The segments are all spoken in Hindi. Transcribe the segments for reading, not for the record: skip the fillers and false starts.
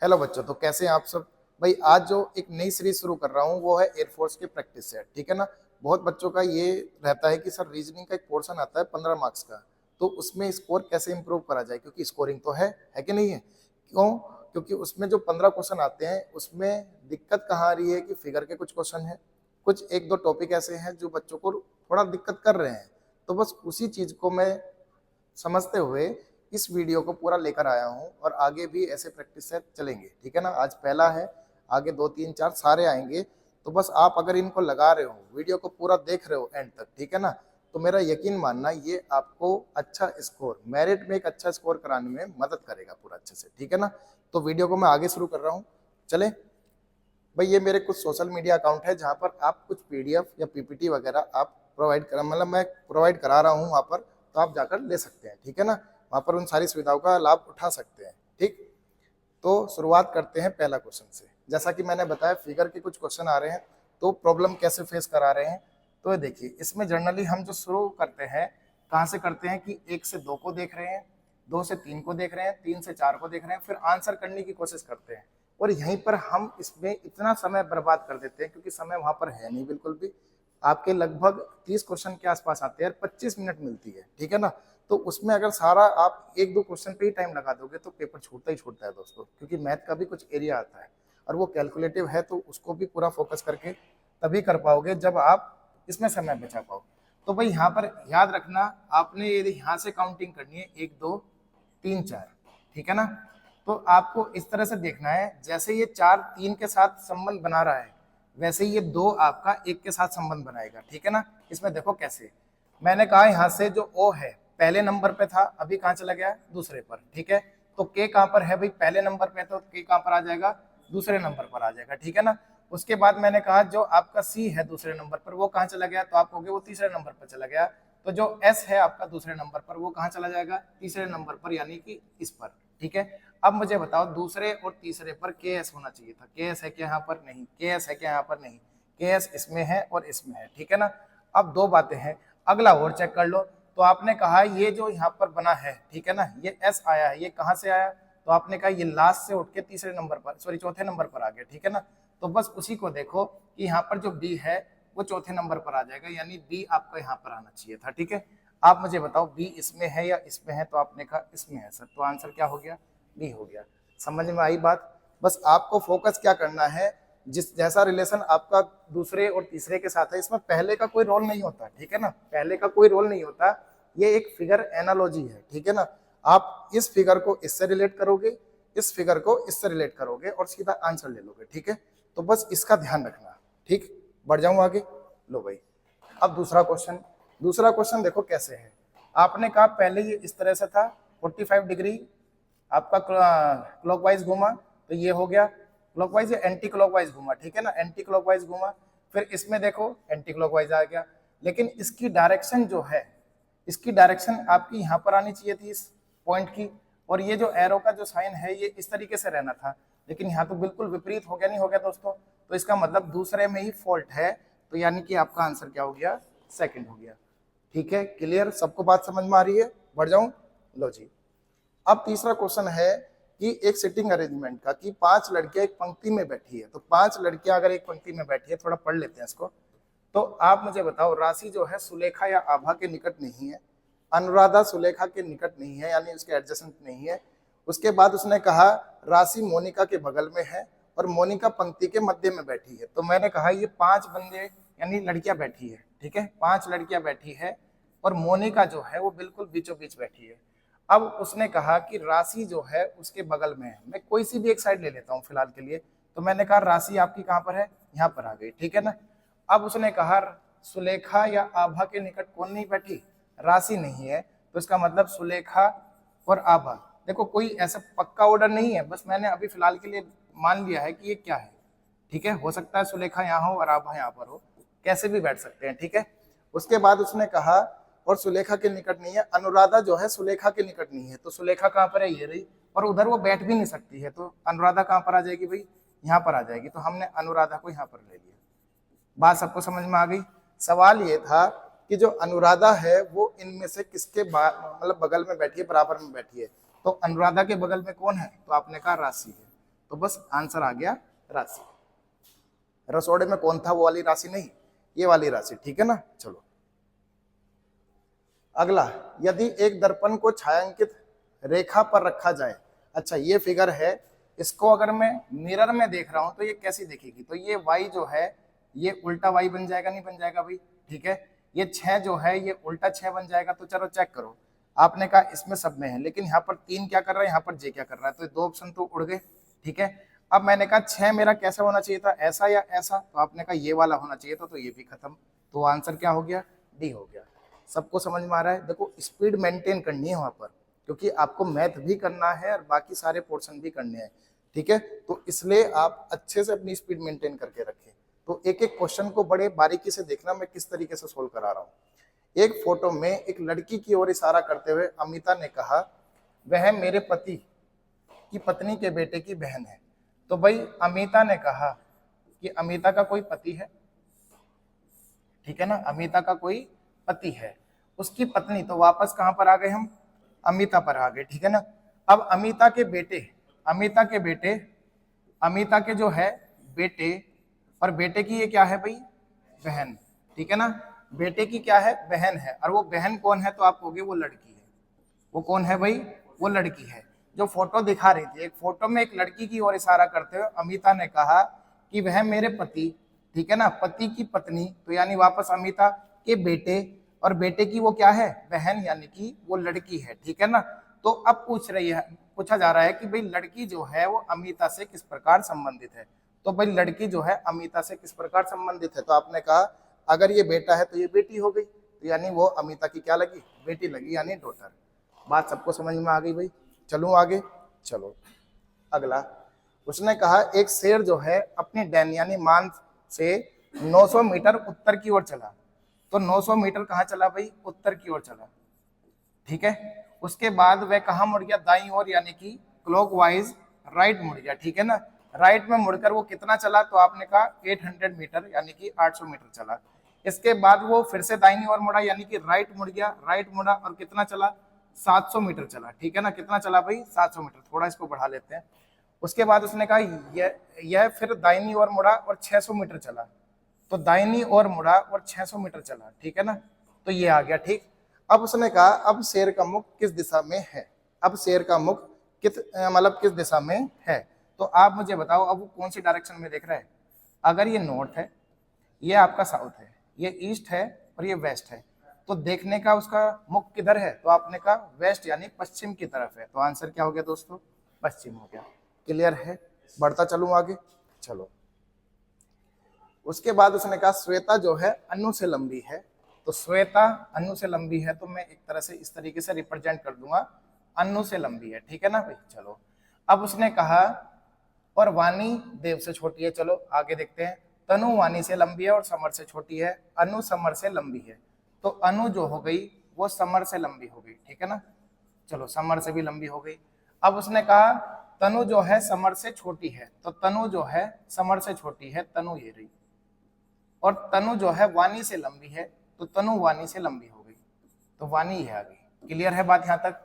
हेलो बच्चों, तो कैसे हैं आप सब। भाई आज जो एक नई सीरीज शुरू कर रहा हूँ वो है एयरफोर्स की प्रैक्टिस सेट, ठीक है ना। बहुत बच्चों का ये रहता है कि सर रीजनिंग का एक पोर्शन आता है 15 मार्क्स का, तो उसमें स्कोर कैसे इंप्रूव करा जाए, क्योंकि स्कोरिंग तो है कि नहीं है। क्यों? क्योंकि उसमें जो 15 क्वेश्चन आते हैं उसमें दिक्कत कहाँ आ रही है कि फिगर के कुछ क्वेश्चन हैं, कुछ एक दो टॉपिक ऐसे हैं जो बच्चों को थोड़ा दिक्कत कर रहे हैं। तो बस उसी चीज को मैं समझते हुए इस वीडियो को पूरा लेकर आया हूँ, और आगे भी ऐसे प्रैक्टिस सेट चलेंगे, ठीक है ना। आज पहला है, आगे 2 3 4 सारे आएंगे। तो बस आप अगर इनको लगा रहे हो, वीडियो को पूरा देख रहे हो एंड तक, ठीक है ना, तो मेरा यकीन मानना ये आपको अच्छा स्कोर, मेरिट में एक अच्छा स्कोर कराने में मदद करेगा पूरा अच्छे से, ठीक है ना। तो वीडियो को मैं आगे शुरू कर रहा हूँ। चले भाई, ये मेरे कुछ सोशल मीडिया अकाउंट है जहाँ पर आप कुछ पीडीएफ या पीपीटी वगैरह आप प्रोवाइड कर, मतलब मैं प्रोवाइड करा रहा हूँ वहाँ पर, तो आप जाकर ले सकते हैं, ठीक है ना। वहाँ पर उन सारी सुविधाओं का लाभ उठा सकते हैं, ठीक। तो शुरुआत करते हैं पहला क्वेश्चन से। जैसा कि मैंने बताया फिगर के कुछ क्वेश्चन आ रहे हैं, तो प्रॉब्लम कैसे फेस करा रहे हैं। तो ये देखिए, इसमें जनरली हम जो शुरू करते हैं कहाँ से करते हैं कि 1 से 2 को देख रहे हैं, 2 से 3 को देख रहे हैं, 3 से 4 को देख रहे हैं, फिर आंसर करने की कोशिश करते हैं। और यहीं पर हम इसमें इतना समय बर्बाद कर देते हैं क्योंकि समय वहां पर है नहीं बिल्कुल भी। आपके लगभग 30 क्वेश्चन के आसपास आते हैं, 25 मिनट मिलती है, ठीक है ना। तो उसमें अगर सारा आप 1 2 क्वेश्चन पे ही टाइम लगा दोगे तो पेपर छूटता ही छूटता है दोस्तों, क्योंकि मैथ का भी कुछ एरिया आता है और वो कैलकुलेटिव है, तो उसको भी पूरा फोकस करके तभी कर पाओगे जब आप इसमें समय बचा पाओ। तो भाई यहाँ पर याद रखना, आपने यदि यहाँ से काउंटिंग करनी है 1 2 3 4, ठीक है ना। तो आपको इस तरह से देखना है, जैसे ये 4 3 के साथ संबंध बना रहा है, वैसे ये 2 आपका 1 के साथ संबंध बनाएगा, ठीक है ना। इसमें देखो कैसे, मैंने कहा यहाँ से जो ओ है पहले नंबर पे था, अभी कहाँ चला गया, दूसरे पर, ठीक है। तो के कहाँ पर है भाई, पहले नंबर पे, तो के कहाँ पर आ जाएगा, दूसरे नंबर पर आ जाएगा, ठीक है ना। उसके बाद मैंने कहा जो आपका सी है दूसरे नंबर पर, वो कहाँ चला गया, तो आप कहोगे वो तीसरे नंबर पर चला गया। तो जो एस है आपका दूसरे नंबर पर, वो कहाँ चला जाएगा, तीसरे नंबर पर, यानी कि इस पर, ठीक है। अब मुझे बताओ, दूसरे और तीसरे पर के एस होना चाहिए था, के एस है क्या यहाँ पर, नहीं, के एस है क्या यहाँ पर, नहीं, के एस इसमें है और इसमें है, ठीक है ना। अब 2 बातें हैं, अगला और चेक कर लो। तो आपने कहा ये जो यहाँ पर बना है, ठीक है ना, ये एस आया है, ये कहाँ से आया, तो आपने कहा ये लास्ट से उठ के तीसरे नंबर पर, सॉरी चौथे नंबर पर आ गया, ठीक है ना। तो बस उसी को देखो कि यहाँ पर जो बी है वो चौथे नंबर पर आ जाएगा, यानी बी आपका यहाँ पर आना चाहिए था, ठीक है। आप मुझे बताओ बी इसमें है या इसमें है, तो आपने कहा इसमें है सर, तो आंसर क्या हो गया, बी हो गया। समझ में आई बात। बस आपको फोकस क्या करना है, जिस जैसा रिलेशन आपका दूसरे और तीसरे के साथ है, इसमें पहले का कोई रोल नहीं होता, ठीक है ना, पहले का कोई रोल नहीं होता। ये एक फिगर एनालॉजी है, ठीक है ना। आप इस फिगर को इससे रिलेट करोगे, इस फिगर को इससे रिलेट करोगे और सीधा आंसर ले लोगे, ठीक है। तो बस इसका ध्यान रखना, ठीक। बढ़ जाऊं आगे, लो भाई। अब दूसरा क्वेश्चन देखो कैसे है। आपने कहा पहले ये इस तरह से था, 45 डिग्री आपका क्लॉकवाइज घूमा, तो ये हो गया क्लॉकवाइज या एंटी क्लॉकवाइज घूमा, ठीक है ना, एंटी क्लॉकवाइज घूमा। फिर इसमें देखो एंटी क्लॉकवाइज आ गया, लेकिन इसकी डायरेक्शन जो है, इसकी डायरेक्शन आपकी यहाँ पर आनी चाहिए थी, इस पॉइंट की। और ये जो एरो का जो साइन है ये इस तरीके से रहना था, लेकिन यहाँ तो बिल्कुल विपरीत हो गया, नहीं हो गया दोस्तों। तो इसका मतलब दूसरे में ही फॉल्ट है, तो यानी कि आपका आंसर क्या हो गया, सेकंड हो गया, ठीक है। क्लियर, सबको बात समझ में आ रही है। बढ़ जाऊं, लो जी। अब तीसरा क्वेश्चन है कि एक सिटिंग अरेंजमेंट का, कि 5 लड़कियां एक पंक्ति में बैठी है, तो 5 लड़कियां अगर एक पंक्ति में बैठी है, थोड़ा पढ़ लेते हैं इसको। तो आप मुझे बताओ, राशि जो है सुलेखा या आभा के निकट नहीं है, अनुराधा सुलेखा के निकट नहीं है, यानी उसके एडजेसेंट नहीं है। उसके बाद उसने कहा राशि मोनिका के बगल में है और मोनिका पंक्ति के मध्य में बैठी है। तो मैंने कहा ये 5 बंदे यानी लड़कियां बैठी है, ठीक है, 5 लड़कियां बैठी है और मोनिका जो है वो बिल्कुल बीचों बीच बैठी है। अब उसने कहा कि राशि जो है उसके बगल में है, मैं कोई सी भी एक साइड ले लेता हूँ फिलहाल के लिए। तो मैंने कहा राशि आपकी कहाँ पर है, यहाँ पर आ गई, ठीक है ना। अब उसने कहा सुलेखा या आभा के निकट कौन नहीं बैठी, राशि नहीं है, तो इसका मतलब सुलेखा और आभा। देखो कोई ऐसा पक्का ऑर्डर नहीं है, बस मैंने अभी फिलहाल के लिए मान लिया है कि ये क्या है, ठीक है। हो सकता है सुलेखा यहाँ हो और आभा यहाँ पर हो, कैसे भी बैठ सकते हैं, ठीक है। उसके बाद उसने कहा और सुलेखा के निकट नहीं है, अनुराधा जो है सुलेखा के निकट नहीं है, तो सुलेखा कहाँ पर है, ये रही, और उधर वो बैठ भी नहीं सकती है, तो अनुराधा कहाँ पर आ जाएगी भाई, यहाँ पर आ जाएगी। तो हमने अनुराधा को यहाँ पर ले लिया। बात सबको समझ में आ गई। सवाल ये था कि जो अनुराधा है वो इनमें से किसके मतलब बगल में बैठी है, बराबर में बैठी है। तो अनुराधा के बगल में कौन है, तो आपने कहा राशि है। तो बस आंसर आ गया राशि। रसोड़े में कौन था वो वाली राशि नहीं, ये वाली राशि, ठीक है ना। चलो अगला, यदि एक दर्पण को छायांकित रेखा पर रखा जाए, अच्छा ये फिगर है, इसको अगर मैं मिरर में देख रहा हूं तो ये कैसी दिखेगी, तो ये y जो है ये उल्टा y बन जाएगा, नहीं बन जाएगा भाई, ठीक है। ये 6 जो है ये उल्टा 6 बन जाएगा। तो चलो चेक करो, आपने कहा इसमें सब में है, लेकिन यहाँ पर 3 क्या कर रहा है, यहाँ पर j क्या कर रहा है, तो ये 2 ऑप्शन तो उड़ गए, ठीक है। अब मैंने कहा 6 मेरा कैसा होना चाहिए था, ऐसा या ऐसा, तो आपने कहा ये वाला होना चाहिए था, तो ये भी खत्म। तो आंसर क्या हो गया, डी हो गया। सबको समझ में आ रहा है। देखो स्पीड मेंटेन करनी है वहां पर, क्योंकि आपको मैथ भी करना है और बाकी सारे पोर्शन भी करने हैं, ठीक है। तो इसलिए आप अच्छे से अपनी स्पीड मेंटेन करके रखें। तो एक एक क्वेश्चन को बड़े बारीकी से देखना मैं किस तरीके से सोल्व करा रहा हूँ। एक फोटो में एक लड़की की ओर इशारा करते हुए अमिता ने कहा, वह मेरे पति की पत्नी के बेटे की बहन है। तो भाई अमिता ने कहा कि अमिता का कोई पति है, ठीक है ना, अमिता का कोई पति है, उसकी पत्नी, तो वापस कहां पर आ गए हम, अमिता पर आ गए, ठीक है ना। अब अमिता के जो है बेटे, और बेटे की ये क्या है भाई, बहन, ठीक है ना। बेटे की क्या है, बहन है, और वो बहन कौन है, तो आप कहोगे वो लड़की है। वो कौन है भाई, वो लड़की है। जो फोटो दिखा रही थी, एक फोटो में एक लड़की की ओर इशारा करते हुए अमिता ने कहा कि वह मेरे पति, ठीक है ना, पति की पत्नी, तो यानी वापस अमिता के बेटे, और बेटे की वो क्या है, बहन, यानी कि वो लड़की है, ठीक है ना। तो अब पूछा जा रहा है कि भाई लड़की जो है वो अमिता से किस प्रकार संबंधित है। तो भाई लड़की जो है अमिता से किस प्रकार संबंधित है, तो आपने कहा अगर ये बेटा है तो ये बेटी हो गई, तो यानी वो अमिता की क्या लगी, बेटी लगी, यानी डॉटर। बात सबको समझ में आ गई भाई। चलो आगे, चलो अगला। उसने कहा एक शेर जो है अपनी डैन यानी मान से 900 मीटर उत्तर की ओर चला। तो 900 मीटर कहाँ चला भाई, उत्तर की ओर चला, ठीक है। उसके बाद वह कहाँ मुड़ गया, दाईं ओर, यानी कि क्लॉकवाइज राइट मुड़ गया, ठीक है ना। राइट में मुड़कर वो कितना चला, तो आपने कहा 800 मीटर, यानी कि 800 मीटर चला। इसके बाद वो फिर से दाईं ओर मुड़ा, यानी कि राइट मुड़ गया, राइट मुड़ा और कितना चला, 700 मीटर चला, ठीक है ना। कितना चला भाई, 700 मीटर। थोड़ा इसको बढ़ा लेते हैं। उसके बाद उसने कहा यह फिर दाहिनी ओर मुड़ा और 600 मीटर चला। तो दाहिनी ओर मुड़ा और 600 मीटर चला, ठीक है ना। तो ये आ गया, ठीक। अब उसने कहा अब शेर का मुख किस दिशा में है, अब शेर का मुख किस दिशा में है। तो आप मुझे बताओ अब वो कौन सी डायरेक्शन में देख रहा है। अगर ये नॉर्थ है, ये आपका साउथ है, ये ईस्ट है और ये वेस्ट है, तो देखने का उसका मुख किधर है, तो आपने कहा वेस्ट, यानी पश्चिम की तरफ है। तो आंसर क्या हो गया दोस्तों, पश्चिम हो गया। क्लियर है। बढ़ता चलूं आगे, चलो। उसके बाद उसने कहा श्वेता जो है अनु से लंबी है। तो श्वेता अनु से लंबी है, तो मैं एक तरह से इस तरीके से रिप्रेजेंट कर दूंगा, अनु से लंबी है, ठीक है ना भाई। चलो अब उसने कहा और वाणी देव से छोटी है। चलो आगे देखते हैं। तनु वाणी से लंबी है और समर से छोटी है, अनु समर से लंबी है। तो अनु जो हो गई वो समर से लंबी हो गई, ठीक है ना। चलो समर से भी लंबी हो गई। अब उसने कहा तनु जो है समर से छोटी है, तो तनु जो है समर से छोटी है, तनु ये रही। और तनु जो है वाणी से लंबी है, तो तनु वाणी से लंबी हो गई, तो वाणी ये आ गई। क्लियर है बात यहां तक।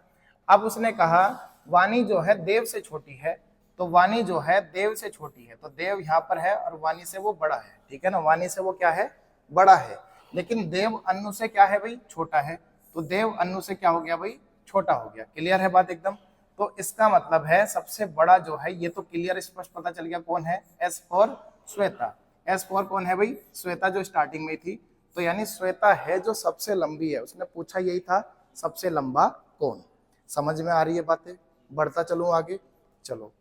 अब उसने कहा वाणी जो है देव से छोटी है, तो वाणी जो है देव से छोटी है, तो देव यहाँ पर है और वाणी से वो बड़ा है, ठीक है ना। वाणी से वो क्या है, बड़ा है, लेकिन देव अनु से क्या है भाई, छोटा है। तो देव अनु से क्या हो गया भाई, छोटा हो गया। क्लियर है बात एकदम। तो इसका मतलब है सबसे बड़ा जो है, ये तो क्लियर स्पष्ट पता चल गया कौन है, S for Shweta. S for कौन है भाई, श्वेता, जो स्टार्टिंग में थी। तो यानी श्वेता है जो सबसे लंबी है। उसने पूछा यही था, सबसे लंबा कौन। समझ में आ रही है बातें। बढ़ता चलूं आगे, चलो।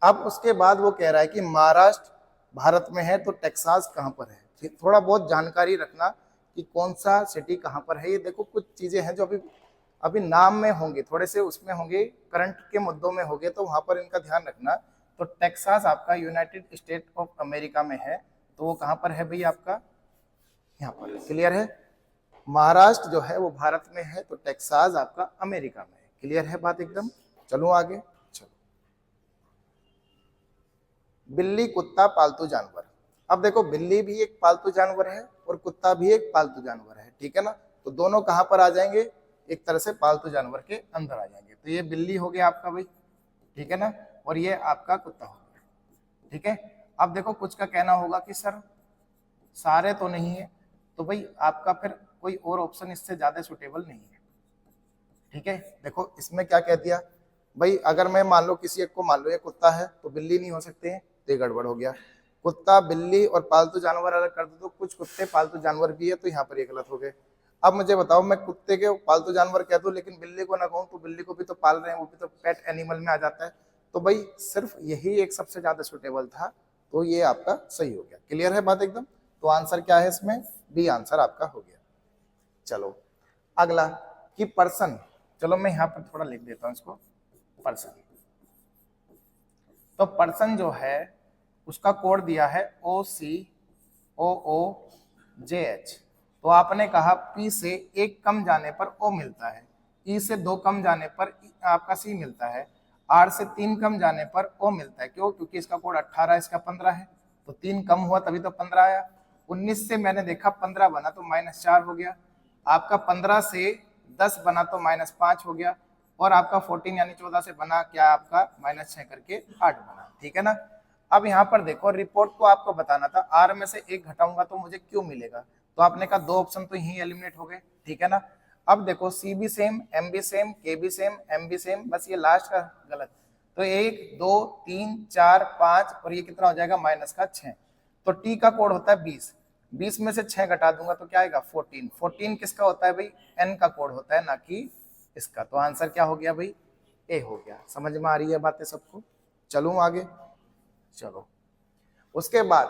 अब उसके बाद वो कह रहा है कि महाराष्ट्र भारत में है, तो टेक्सास कहां पर है। थोड़ा बहुत जानकारी रखना कि कौन सा सिटी कहां पर है। ये देखो कुछ चीजें हैं जो अभी नाम में होंगे, थोड़े से उसमें होंगे, करंट के मुद्दों में होंगे, तो वहां पर इनका ध्यान रखना। तो टेक्सास आपका यूनाइटेड स्टेट ऑफ अमेरिका में है, तो वो कहां पर है भाई, आपका यहाँ पर। क्लियर है। महाराष्ट्र जो है वो भारत में है, तो टेक्सास आपका अमेरिका में है। क्लियर है बात एकदम। चलो आगे, चलो। बिल्ली कुत्ता पालतू जानवर। अब देखो बिल्ली भी एक पालतू जानवर है और कुत्ता भी एक पालतू जानवर है, ठीक है ना। तो दोनों कहां पर आ जाएंगे, एक तरह से पालतू जानवर के अंदर आ जाएंगे। तो ये बिल्ली हो गया आपका भाई, ठीक है ना, और ये आपका कुत्ता हो गया। ठीक है, अब देखो कुछ का कहना होगा कि सर सारे तो नहीं है, तो भाई आपका फिर कोई और ऑप्शन इससे ज्यादा सुटेबल नहीं है। ठीक है, देखो इसमें क्या कह दिया भाई, अगर मैं मान लो किसी एक को मान लो ये कुत्ता है तो बिल्ली नहीं हो सकते हैं, तो ये गड़बड़ हो गया। कुत्ता बिल्ली और पालतू जानवर अलग कर दो, तो कुछ कुत्ते पालतू जानवर भी है, तो यहाँ पर ये गलत हो गए। अब मुझे बताओ, मैं कुत्ते के पालतू जानवर कह दूं लेकिन बिल्ली को ना कहूं, तो बिल्ली को भी तो पाल रहे हैं, वो भी तो पेट एनिमल में आ जाता है। तो भाई सिर्फ यही एक सबसे ज्यादा सुटेबल था, तो ये आपका सही हो गया। क्लियर है बात एकदम? तो आंसर क्या है इसमें? बी आंसर आपका हो गया। चलो अगला कि पर्सन, चलो मैं यहाँ पर थोड़ा लिख देता हूँ इसको, पर्सन। तो पर्सन जो है उसका कोड दिया है OCOOJH। तो आपने कहा P से एक कम जाने पर O मिलता है, E से दो कम जाने पर आपका C मिलता है, R से तीन कम जाने पर O मिलता है। क्यों? क्योंकि इसका कोड 18, इसका 15 है, तो तीन कम हुआ तभी तो 15 आया। 19 से मैंने देखा 15 बना तो -4 हो गया, आपका 15 से 10 बना तो -5 हो गया, और आपका 14 यानी 14 से बना क्या आपका -6 करके 8 बना। ठीक है ना। अब यहाँ पर देखो रिपोर्ट को आपको बताना था, R में से एक घटाऊंगा तो मुझे क्यों मिलेगा, तो आपने कहा दो ऑप्शन तो यही एलिमिनेट हो गए। ठीक है ना। अब देखो C भी सेम, M भी सेम, K भी सेम, M भी सेम, बस ये लास्ट का गलत। तो 1 2 3 4 5 और ये कितना हो जाएगा -6। तो T का कोड होता है 20, 20 में से 6 घटा दूंगा तो क्या आएगा 14। 14 किसका होता है भाई? N का कोड होता है, ना कि इसका। तो आंसर क्या हो गया भाई? ए हो गया। समझ में आ रही है बातें सबको? चलूं आगे? चलो उसके बाद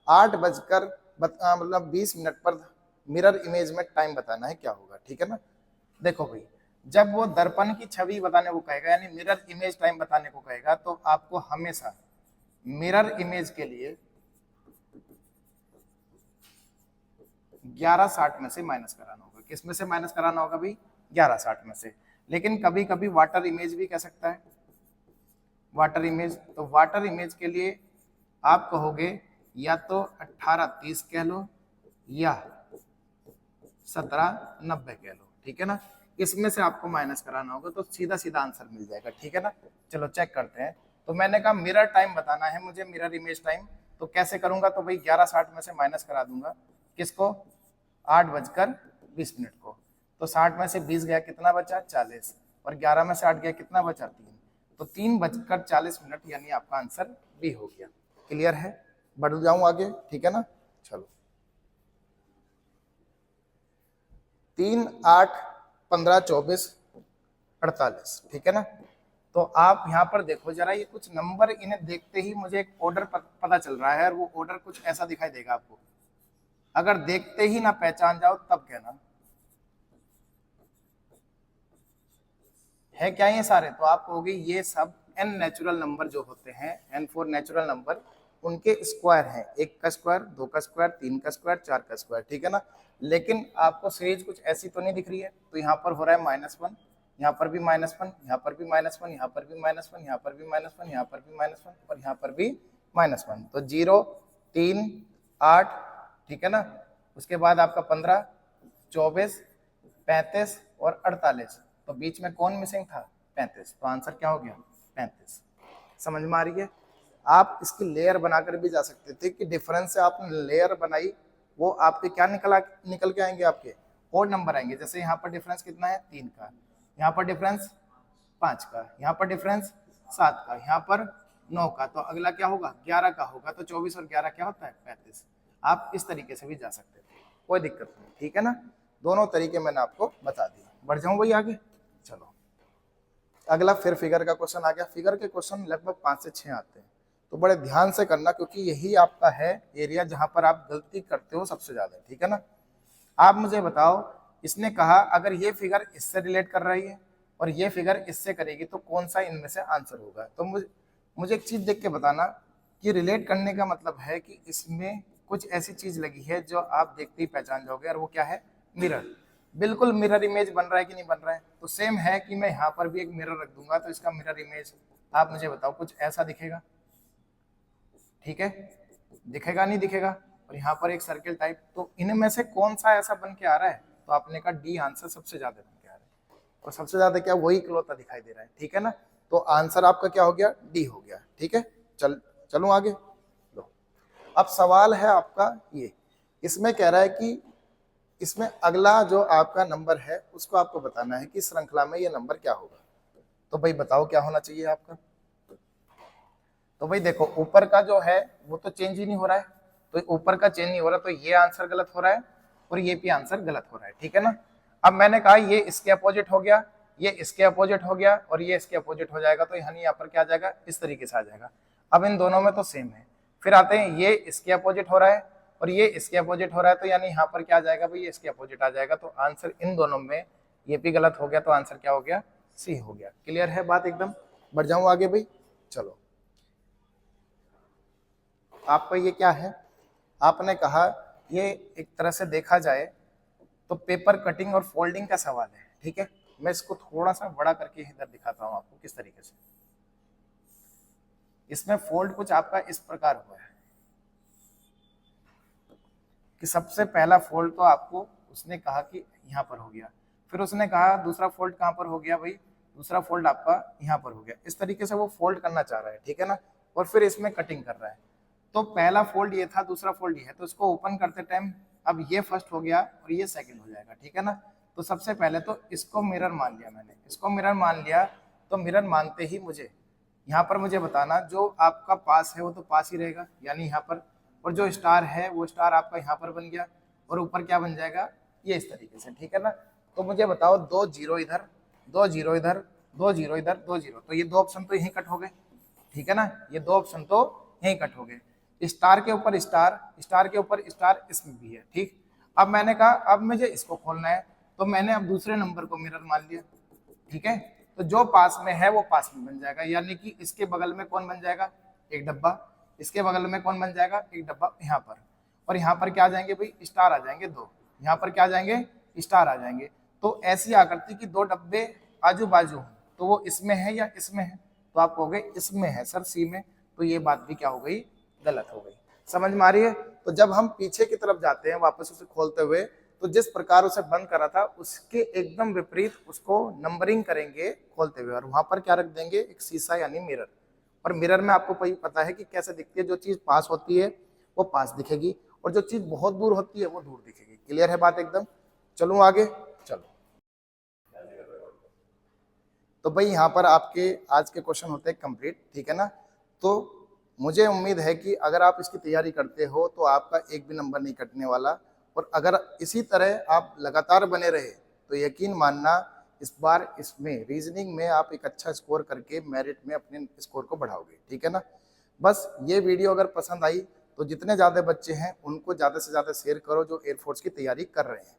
8:20 पर मिरर इमेज में टाइम बताना है, क्या होगा। ठीक है ना। देखो भाई, जब वो दर्पण की छवि बताने को कहेगा, यानी मिरर इमेज टाइम बताने को कहेगा, तो आपको हमेशा मिरर इमेज के लिए 11:60 में से माइनस कराना होगा। किस में से माइनस कराना होगा भाई? 11:60 में से। लेकिन कभी कभी वाटर इमेज भी कह सकता है, वाटर इमेज। तो वाटर इमेज के लिए आप कहोगे या तो 18:30 कह लो या 17:90 कह लो। ठीक है ना। इसमें से आपको माइनस कराना होगा, तो सीधा सीधा आंसर मिल जाएगा। ठीक है ना। चलो चेक करते हैं। तो मैंने कहा मिरर टाइम बताना है मुझे, मिरर इमेज टाइम, तो कैसे करूंगा? तो भाई 11:60 में से माइनस करा दूंगा किसको? 8:20 को। तो 60 में से 20 गया, कितना बचा? 40, और 11 में से 8 गया, कितना बचा? 3। तो 3:40 यानी आपका आंसर बी हो गया। क्लियर है? बढ़ जाऊं आगे? ठीक है ना। चलो 3 8 15 24 48। ठीक है ना। तो आप यहाँ पर देखो जरा, ये कुछ नंबर, इन्हें देखते ही मुझे एक ऑर्डर पता चल रहा है, और वो ऑर्डर कुछ ऐसा दिखाई देगा आपको। अगर देखते ही ना पहचान जाओ तब कहना है क्या ये सारे। तो आप कहोगे ये सब n नेचुरल नंबर जो होते हैं, n4 नेचुरल नंबर, उनके स्क्वायर हैं। 1 का स्क्वायर, 2 का स्क्वायर, 3 का स्क्वायर, 4 का स्क्वायर। ठीक है ना। लेकिन आपको सीरीज कुछ ऐसी तो नहीं दिख रही है। तो यहाँ पर हो रहा है -1, यहाँ पर भी -1, यहाँ पर भी -1, यहाँ पर भी -1, यहाँ पर भी -1, यहाँ पर भी -1, और यहाँ पर भी -1। तो 0 3 8। ठीक है ना। उसके बाद आपका 15 24 35 और 48। तो बीच में कौन मिसिंग था? 35। तो आंसर क्या हो गया? 35। समझ में आ रही है? आप इसकी लेयर बनाकर भी जा सकते थे कि डिफरेंस से आपने लेयर बनाई, वो आपके क्या निकल के आएंगे? आपके और नंबर आएंगे। जैसे यहाँ पर डिफरेंस कितना है? 3 का, यहाँ पर डिफरेंस 5 का, यहाँ पर डिफरेंस 7 का, यहाँ पर 9 का। तो अगला क्या होगा? 11 का होगा। तो 24 और 11 क्या होता है? 35। आप इस तरीके से भी जा सकते थे, कोई दिक्कत नहीं। ठीक है ना। दोनों तरीके मैंने आपको बता दिए। बढ़ जाऊं भाई आगे? चलो अगला फिर फिगर का क्वेश्चन आ गया। फिगर के क्वेश्चन लगभग 5 से 6 आते हैं, तो बड़े ध्यान से करना, क्योंकि यही आपका है एरिया जहां पर आप गलती करते हो सबसे ज्यादा। ठीक है ना। आप मुझे बताओ, इसने कहा अगर ये फिगर इससे रिलेट कर रही है और ये फिगर इससे करेगी, तो कौन सा इनमें से आंसर होगा। तो मुझे एक चीज देख के बताना कि रिलेट करने का मतलब है कि इसमें कुछ ऐसी चीज लगी है जो आप देखते ही पहचान जाओगे, और वो क्या है? मिरर। बिल्कुल मिरर इमेज बन रहा है कि नहीं बन रहा है? तो सेम है कि मैं यहाँ पर भी एक मिरर रख दूंगा, तो इसका मिरर इमेज आप मुझे बताओ कुछ ऐसा दिखेगा। ठीक है, दिखेगा नहीं दिखेगा? और यहाँ पर एक सर्किल टाइप। तो इनमें से कौन सा ऐसा बन के आ रहा है? तो आपने कहा डी आंसर सबसे ज्यादा बन के आ रहा है, और सबसे ज्यादा क्या? वही इकलौता दिखाई दे रहा है। ठीक है ना। तो आंसर आपका क्या हो गया, डी हो गया। ठीक है, चलूं आगे। लो, अब सवाल है आपका ये, इसमें कह रहा है कि इसमें अगला जो आपका नंबर है उसको आपको बताना है कि श्रृंखला में ये नंबर क्या होगा। तो भाई बताओ क्या होना चाहिए आपका। तो भाई देखो, ऊपर का जो है वो तो चेंज ही नहीं हो रहा है, तो ऊपर का चेंज नहीं हो रहा, तो ये आंसर गलत हो रहा है और ये भी आंसर गलत हो रहा है। ठीक है ना। अब मैंने कहा ये इसके अपोजिट हो गया, ये इसके अपोजिट हो गया और ये इसके अपोजिट हो जाएगा, तो यानी यहाँ पर क्या आ जाएगा, इस तरीके से आ जाएगा। अब इन दोनों में तो सेम है। फिर आते हैं, ये इसके अपोजिट हो रहा है और ये इसके अपोजिट हो रहा है, तो यानी यहाँ पर क्या आ जाएगा भाई, ये इसके अपोजिट आ जाएगा। तो आंसर इन दोनों में ये भी गलत हो गया, तो आंसर क्या हो गया, सी हो गया। क्लियर है बात एकदम। बढ़ जाऊं आगे भाई। चलो, आपका ये क्या है, आपने कहा ये एक तरह से देखा जाए तो पेपर कटिंग और फोल्डिंग का सवाल है। ठीक है, मैं इसको थोड़ा सा बड़ा करके इधर दिखाता हूं आपको किस तरीके से। इसमें फोल्ड कुछ आपका इस प्रकार हुआ है कि सबसे पहला फोल्ड तो आपको उसने कहा कि यहाँ पर हो गया, फिर उसने कहा दूसरा फोल्ड कहाँ पर हो गया भाई, दूसरा फोल्ड आपका यहाँ पर हो गया। इस तरीके से वो फोल्ड करना चाह रहा है। ठीक है ना, और फिर इसमें कटिंग कर रहा है। तो पहला फोल्ड ये था, दूसरा फोल्ड ये है, तो इसको ओपन करते टाइम अब ये फर्स्ट हो गया और ये सेकंड हो जाएगा। ठीक है ना। तो सबसे पहले तो इसको मिरर मान लिया मैंने, इसको मिरर मान लिया। तो मिरर मानते ही मुझे यहाँ पर मुझे बताना जो आपका पास है वो तो पास ही रहेगा, यानी यहाँ पर, और जो स्टार है वो स्टार आपका यहाँ पर बन गया और ऊपर क्या बन जाएगा, ये इस तरीके से। ठीक है ना। तो मुझे बताओ, 2 0 इधर, 2 0 इधर, 2 0 इधर, 2 0, तो ये 2 ऑप्शन तो यहीं कट हो गए। ठीक है ना, ये 2 ऑप्शन तो यहीं कट हो गए। स्टार के ऊपर स्टार, स्टार के ऊपर स्टार, इसमें भी है। ठीक, अब मैंने कहा अब मुझे इसको खोलना है, तो मैंने अब दूसरे नंबर को मिरर मान लिया। ठीक है, तो जो पास में है वो पास में बन जाएगा, यानी कि इसके बगल में कौन बन जाएगा, एक डब्बा, इसके बगल में कौन बन जाएगा, एक डब्बा यहाँ पर, और यहाँ पर क्या आ जाएंगे भाई, स्टार आ जाएंगे 2, यहाँ पर क्या आ जाएंगे, स्टार आ जाएंगे। तो ऐसी आकृति की 2 डब्बे आजू बाजू हो, तो वो इसमें है या इसमें है, तो आप कहोगे इसमें है सर, सी में, तो ये बात भी क्या हो गई, गलत हो गई। समझ में आ रही है। तो जब हम पीछे की तरफ जाते हैं वापस उसे खोलते हुए, तो जिस प्रकार उसे बंद करा था उसके एकदम विपरीत उसको नंबरिंग करेंगे खोलते हुए, और वहां पर क्या रख देंगे, एक शीशा यानी मिरर। और मिरर में आपको पता है कि कैसे दिखती है, जो चीज पास होती है वो पास दिखेगी और जो चीज बहुत दूर होती है वो दूर दिखेगी। क्लियर है बात एकदम। चलूं आगे। चलो, तो भाई यहाँ पर आपके आज के क्वेश्चन होते हैं कंप्लीट। ठीक है ना। तो मुझे उम्मीद है कि अगर आप इसकी तैयारी करते हो तो आपका एक भी नंबर नहीं कटने वाला, और अगर इसी तरह आप लगातार बने रहे तो यकीन मानना इस बार इसमें रीजनिंग में आप एक अच्छा स्कोर करके मेरिट में अपने स्कोर को बढ़ाओगे। ठीक है ना। बस ये वीडियो अगर पसंद आई तो जितने ज़्यादा बच्चे हैं उनको ज़्यादा से ज़्यादा शेयर करो जो एयरफोर्स की तैयारी कर रहे हैं।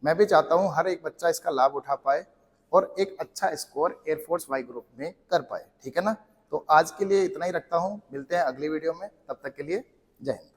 मैं भी चाहता हूँ हर एक बच्चा इसका लाभ उठा पाए और एक अच्छा स्कोर एयरफोर्स वाई ग्रुप में कर पाए। ठीक है ना। तो आज के लिए इतना ही रखता हूँ, मिलते हैं अगली वीडियो में, तब तक के लिए जय हिंद।